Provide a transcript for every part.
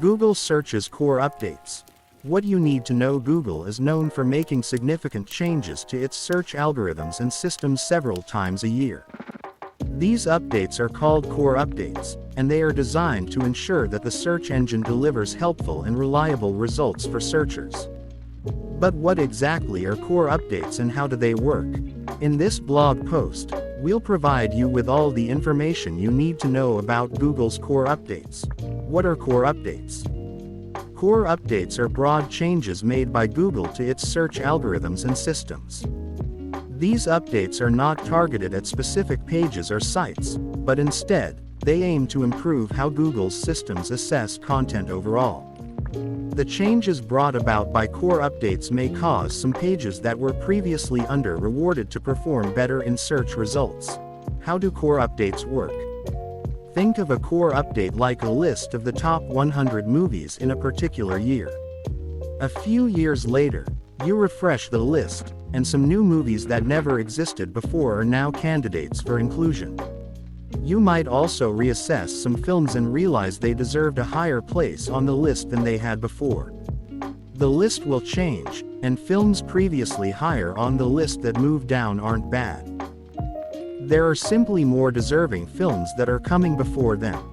Google Search's core updates. What you need to know: Google is known for making significant changes to its search algorithms and systems several times a year. These updates are called core updates, and they are designed to ensure that the search engine delivers helpful and reliable results for searchers. But what exactly are core updates and how do they work? In this blog post, we'll provide you with all the information you need to know about Google's core updates. What are core updates? Core updates are broad changes made by Google to its search algorithms and systems. These updates are not targeted at specific pages or sites, but instead, they aim to improve how Google's systems assess content overall. The changes brought about by core updates may cause some pages that were previously under-rewarded to perform better in search results. How do core updates work? Think of a core update like a list of the top 100 movies in a particular year. A few years later, you refresh the list, and some new movies that never existed before are now candidates for inclusion. You might also reassess some films and realize they deserved a higher place on the list than they had before. The list will change, and films previously higher on the list that moved down aren't bad. There are simply more deserving films that are coming before them.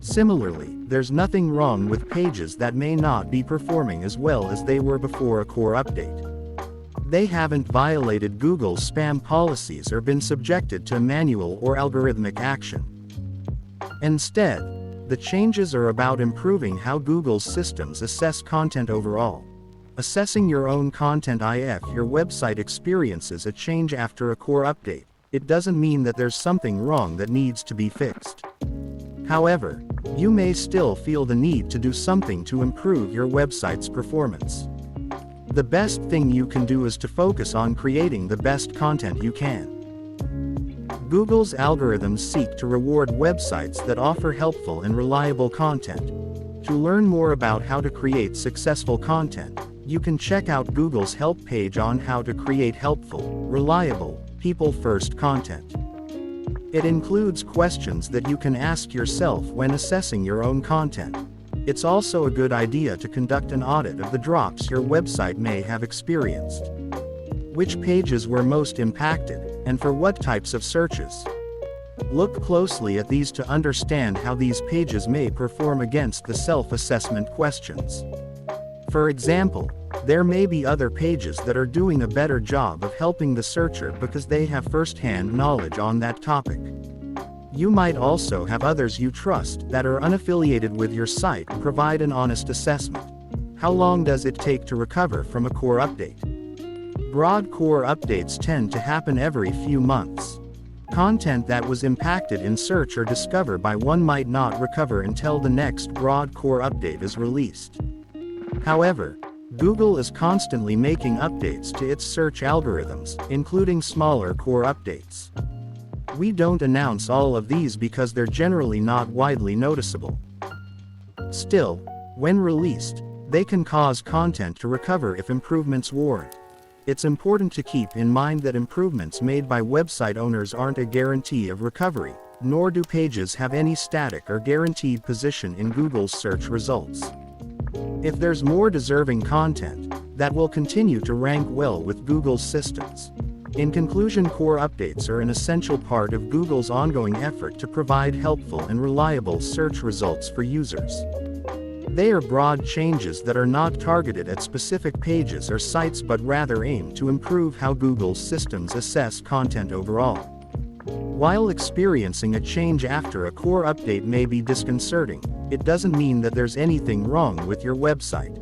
Similarly, there's nothing wrong with pages that may not be performing as well as they were before a core update. They haven't violated Google's spam policies or been subjected to manual or algorithmic action. Instead, the changes are about improving how Google's systems assess content overall. Assessing your own content. If your website experiences a change after a core update, it doesn't mean that there's something wrong that needs to be fixed. However, you may still feel the need to do something to improve your website's performance. The best thing you can do is to focus on creating the best content you can. Google's algorithms seek to reward websites that offer helpful and reliable content. To learn more about how to create successful content, you can check out Google's help page on how to create helpful, reliable, people-first content. It includes questions that you can ask yourself when assessing your own content. It's also a good idea to conduct an audit of the drops your website may have experienced. Which pages were most impacted, and for what types of searches? Look closely at these to understand how these pages may perform against the self-assessment questions. For example, there may be other pages that are doing a better job of helping the searcher because they have first-hand knowledge on that topic. You might also have others you trust that are unaffiliated with your site provide an honest assessment. How long does it take to recover from a core update? Broad core updates tend to happen every few months. Content that was impacted in search or discover by one might not recover until the next broad core update is released. However, Google is constantly making updates to its search algorithms, including smaller core updates. We don't announce all of these because they're generally not widely noticeable. Still, when released, they can cause content to recover if improvements warrant. It's important to keep in mind that improvements made by website owners aren't a guarantee of recovery, nor do pages have any static or guaranteed position in Google's search results. If there's more deserving content, that will continue to rank well with Google's systems. In conclusion, core updates are an essential part of Google's ongoing effort to provide helpful and reliable search results for users. They are broad changes that are not targeted at specific pages or sites but rather aim to improve how Google's systems assess content overall. While experiencing a change after a core update may be disconcerting, it doesn't mean that there's anything wrong with your website.